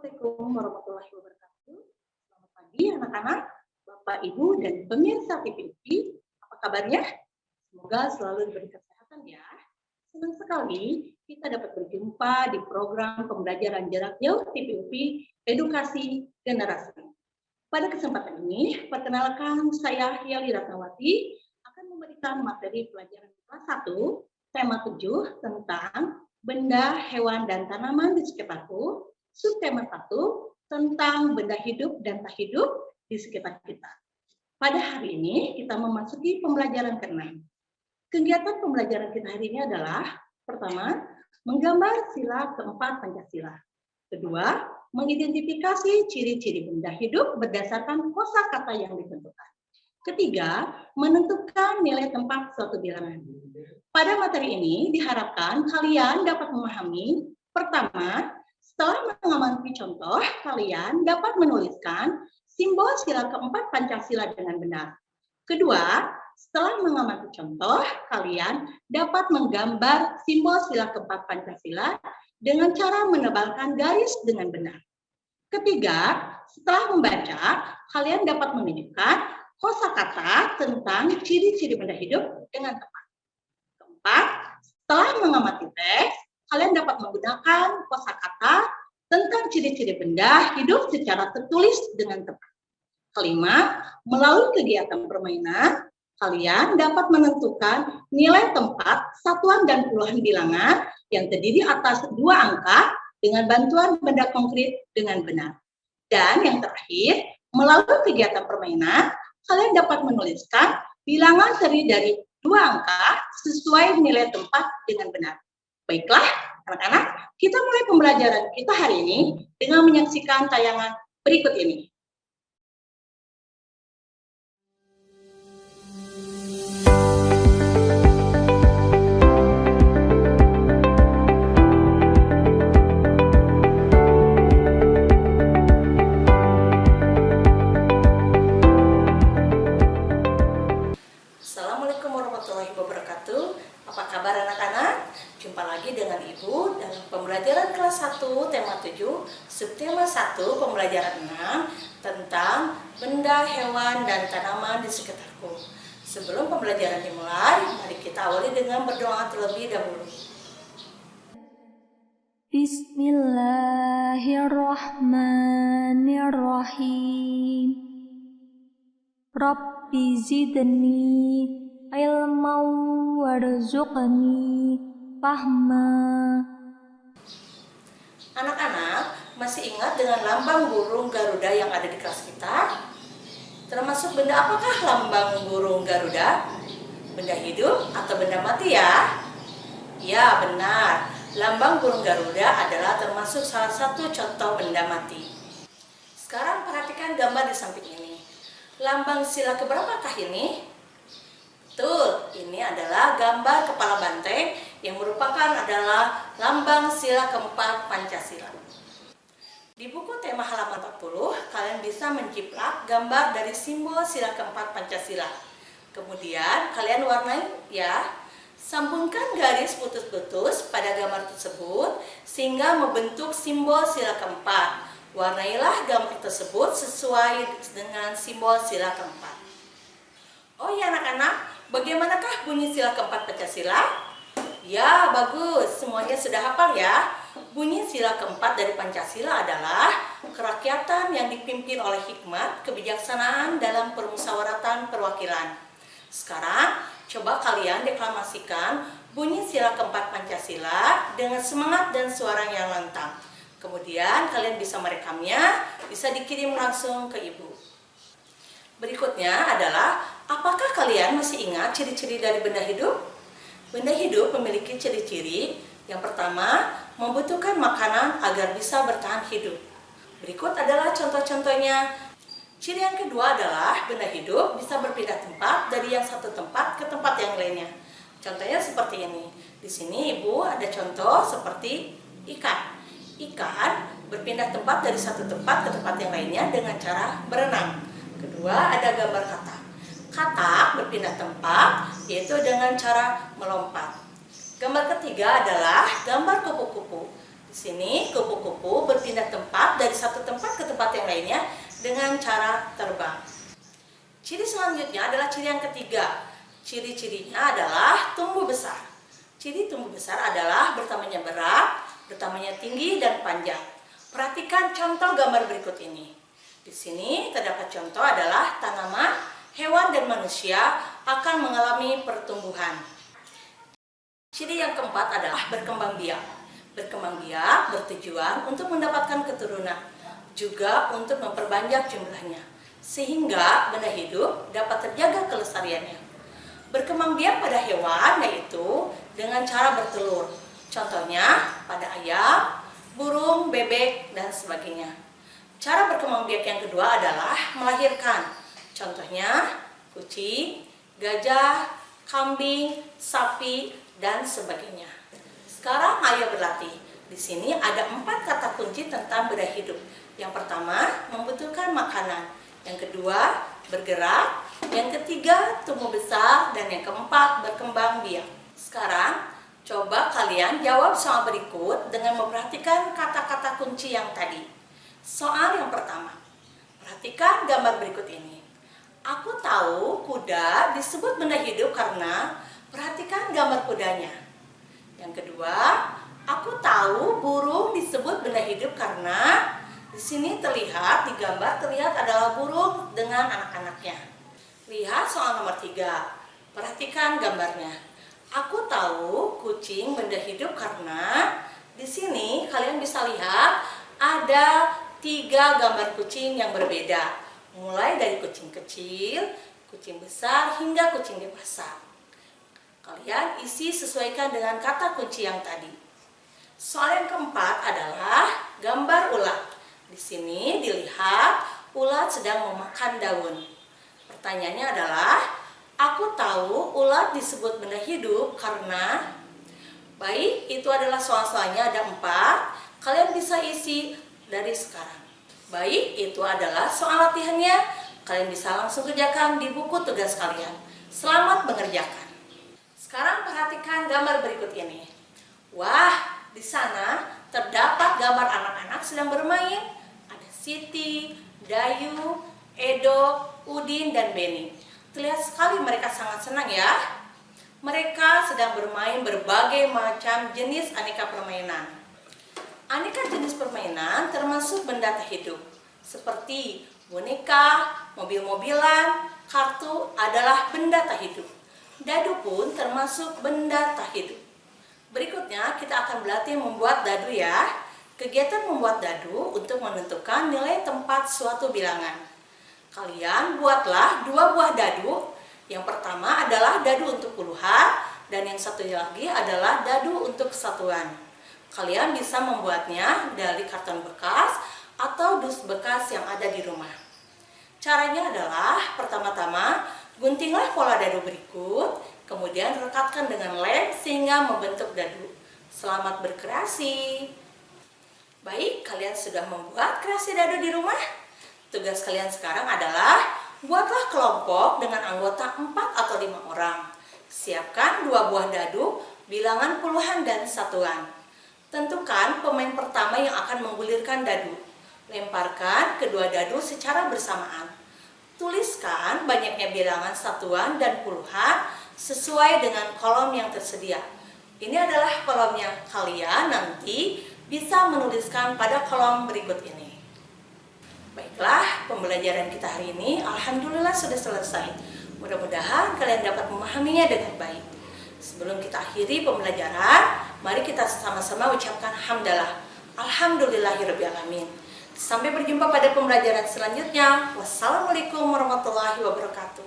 Assalamualaikum warahmatullahi wabarakatuh. Selamat pagi anak-anak, Bapak, Ibu, dan pemirsa TVUPI. Apa kabarnya? Semoga selalu diberi kesehatan ya. Senang sekali kita dapat berjumpa di program pembelajaran jarak jauh TVUPI Edukasi Generasi. Pada kesempatan ini, perkenalkan saya Yali Ratnawati akan memberikan materi pelajaran kelas 1, tema 7 tentang benda, hewan, dan tanaman di sekitarku. Subtema 1 tentang benda hidup dan tak hidup di sekitar kita. Pada hari ini kita memasuki pembelajaran ke-6. Kegiatan pembelajaran kita hari ini adalah pertama, menggambar sila keempat Pancasila. Kedua, mengidentifikasi ciri-ciri benda hidup berdasarkan kosakata yang ditentukan. Ketiga, menentukan nilai tempat suatu bilangan. Pada materi ini diharapkan kalian dapat memahami pertama, setelah mengamati contoh, kalian dapat menuliskan simbol sila keempat Pancasila dengan benar. Kedua, setelah mengamati contoh, kalian dapat menggambar simbol sila keempat Pancasila dengan cara menebalkan garis dengan benar. Ketiga, setelah membaca, kalian dapat menunjukkan kosakata tentang ciri-ciri benda hidup dengan tepat. Keempat, setelah mengamati teks, kalian dapat menggunakan kosakata tentang ciri-ciri benda hidup secara tertulis dengan tepat. Kelima, melalui kegiatan permainan, kalian dapat menentukan nilai tempat, satuan, dan puluhan bilangan yang terdiri atas 2 angka dengan bantuan benda konkret dengan benar. Dan yang terakhir, melalui kegiatan permainan, kalian dapat menuliskan bilangan terdiri dari 2 angka sesuai nilai tempat dengan benar. Baiklah, anak-anak, kita mulai pembelajaran kita hari ini dengan menyaksikan tayangan berikut ini. Assalamualaikum warahmatullahi wabarakatuh. Apa kabar anak-anak? Jumpa lagi dengan Ibu dalam pembelajaran kelas 1 tema 7, subtema 1 pembelajaran 6 tentang benda, hewan, dan tanaman di sekitarku. Sebelum pembelajaran dimulai, mari kita awali dengan berdoa terlebih dahulu. Bismillahirrahmanirrahim. Rabbi zidni ilman warzuqni fahma. Anak-anak, masih ingat dengan lambang burung Garuda yang ada di kelas kita? Termasuk benda apakah lambang burung Garuda? Benda hidup atau benda mati ya? Ya, benar. Lambang burung Garuda adalah termasuk salah satu contoh benda mati. Sekarang perhatikan gambar di samping ini. Lambang sila keberapakah ini? Betul, ini adalah gambar kepala banteng yang merupakan adalah lambang sila keempat Pancasila. Di buku tema halaman 40, kalian bisa menjiplak gambar dari simbol sila keempat Pancasila. Kemudian kalian warnai ya. Sambungkan garis putus-putus pada gambar tersebut sehingga membentuk simbol sila keempat. Warnailah gambar tersebut sesuai dengan simbol sila keempat. Oh ya anak-anak, bagaimanakah bunyi sila keempat Pancasila? Ya, bagus. Semuanya sudah hafal ya. Bunyi sila keempat dari Pancasila adalah kerakyatan yang dipimpin oleh hikmat, kebijaksanaan dalam permusyawaratan perwakilan. Sekarang, coba kalian deklamasikan bunyi sila keempat Pancasila dengan semangat dan suara yang lantang. Kemudian kalian bisa merekamnya, bisa dikirim langsung ke ibu. Berikutnya adalah, apakah kalian masih ingat ciri-ciri dari benda hidup? Benda hidup memiliki ciri-ciri. Yang pertama, membutuhkan makanan agar bisa bertahan hidup. Berikut adalah contoh-contohnya. Ciri yang kedua adalah benda hidup bisa berpindah tempat dari yang satu tempat ke tempat yang lainnya. Contohnya seperti ini. Di sini ibu ada contoh seperti ikan. Ikan berpindah tempat dari satu tempat ke tempat yang lainnya dengan cara berenang. Kedua, ada gambar katak. Katak berpindah tempat, yaitu dengan cara melompat. Gambar ketiga adalah gambar kupu-kupu. Di sini kupu-kupu berpindah tempat dari satu tempat ke tempat yang lainnya dengan cara terbang. Ciri selanjutnya adalah ciri yang ketiga. Ciri-cirinya adalah tumbuh besar. Ciri tumbuh besar adalah bertambahnya berat, bertambahnya tinggi dan panjang. Perhatikan contoh gambar berikut ini. Di sini terdapat contoh adalah tanaman, hewan dan manusia akan mengalami pertumbuhan. Ciri yang keempat adalah berkembang biak. Berkembang biak bertujuan untuk mendapatkan keturunan, juga untuk memperbanyak jumlahnya, sehingga benda hidup dapat terjaga kelestariannya. Berkembang biak pada hewan yaitu dengan cara bertelur. Contohnya pada ayam, burung, bebek, dan sebagainya. Cara berkembang biak yang kedua adalah melahirkan. Contohnya kucing, gajah, kambing, sapi, dan sebagainya. Sekarang ayo berlatih. Di sini ada 4 kata kunci tentang benda hidup. Yang pertama, membutuhkan makanan. Yang kedua, bergerak. Yang ketiga, tumbuh besar. Dan yang keempat, berkembang biak. Sekarang, coba kalian jawab soal berikut dengan memperhatikan kata-kata kunci yang tadi. Soal yang pertama, perhatikan gambar berikut ini. Aku tahu kuda disebut benda hidup karena perhatikan gambar kudanya. Yang kedua, aku tahu burung disebut benda hidup karena di sini terlihat di gambar adalah burung dengan anak-anaknya. Lihat soal nomor 3. Perhatikan gambarnya. Aku tahu kucing benda hidup karena di sini kalian bisa lihat ada 3 gambar kucing yang berbeda. Mulai dari kucing kecil, kucing besar hingga kucing dewasa. Kalian isi sesuaikan dengan kata kunci yang tadi. Soal yang keempat adalah gambar ulat. Di sini dilihat ulat sedang memakan daun. Pertanyaannya adalah, aku tahu ulat disebut benda hidup karena... Baik, itu adalah soal-soalnya ada 4. Kalian bisa isi dari sekarang. Baik, itu adalah soal latihannya. Kalian bisa langsung kerjakan di buku tugas kalian. Selamat mengerjakan. Sekarang perhatikan gambar berikut ini. Wah, di sana terdapat gambar anak-anak sedang bermain. Ada Siti, Dayu, Edo, Udin, dan Beni. Terlihat sekali mereka sangat senang ya. Mereka sedang bermain berbagai macam jenis aneka permainan. Aneka jenis permainan termasuk benda tak hidup. Seperti boneka, mobil-mobilan, kartu adalah benda tak hidup. Dadu pun termasuk benda tak hidup. Berikutnya kita akan berlatih membuat dadu ya. Kegiatan membuat dadu untuk menentukan nilai tempat suatu bilangan. Kalian buatlah 2 buah dadu. Yang pertama adalah dadu untuk puluhan dan yang satunya lagi adalah dadu untuk satuan. Kalian bisa membuatnya dari karton bekas atau dus bekas yang ada di rumah. Caranya adalah pertama-tama guntinglah pola dadu berikut, kemudian rekatkan dengan lem sehingga membentuk dadu. Selamat berkreasi. Baik, kalian sudah membuat kreasi dadu di rumah? Tugas kalian sekarang adalah buatlah kelompok dengan anggota 4 atau 5 orang. Siapkan 2 buah dadu, bilangan puluhan dan satuan. Tentukan pemain pertama yang akan menggulirkan dadu. Lemparkan kedua dadu secara bersamaan. Tuliskan banyaknya bilangan satuan dan puluhan sesuai dengan kolom yang tersedia. Ini adalah kolomnya. Kalian nanti bisa menuliskan pada kolom berikut ini. Baiklah, pembelajaran kita hari ini alhamdulillah sudah selesai. Mudah-mudahan kalian dapat memahaminya dengan baik. Sebelum kita akhiri pembelajaran, mari kita sama-sama ucapkan hamdalah. Alhamdulillahirrabbilalamin. Sampai berjumpa pada pembelajaran selanjutnya. Wassalamualaikum warahmatullahi wabarakatuh.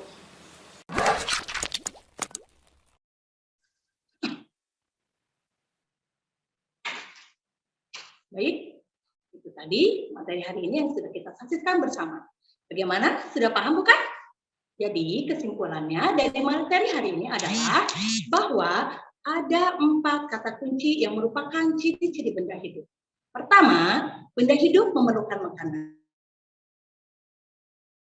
Baik, itu tadi materi hari ini yang sudah kita saksikan bersama. Bagaimana? Sudah paham bukan? Jadi kesimpulannya dari materi hari ini adalah bahwa ada 4 kata kunci yang merupakan ciri-ciri benda hidup. Pertama, benda hidup memerlukan makanan.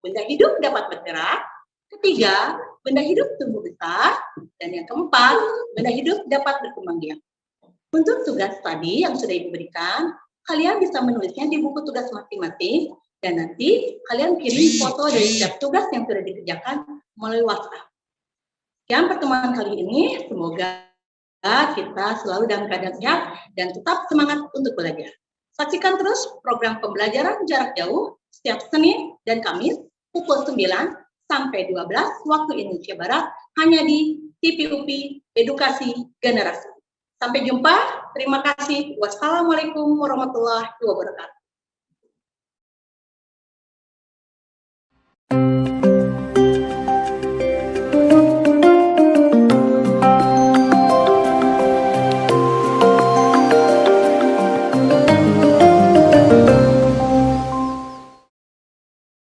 Benda hidup dapat bergerak. Ketiga, benda hidup tumbuh besar. Dan yang keempat, benda hidup dapat berkembang biak. Untuk tugas tadi yang sudah Ibu berikan, kalian bisa menulisnya di buku tugas masing-masing dan nanti kalian kirim foto dari setiap tugas yang sudah dikerjakan melalui WhatsApp. Sekian pertemuan kali ini, semoga kita selalu dalam keadaan sehat dan tetap semangat untuk belajar. Saksikan terus program pembelajaran jarak jauh setiap Senin dan Kamis pukul 9 sampai 12 waktu Indonesia Barat hanya di TVUP Edukasi Generasi. Sampai jumpa, terima kasih. Wassalamualaikum warahmatullahi wabarakatuh.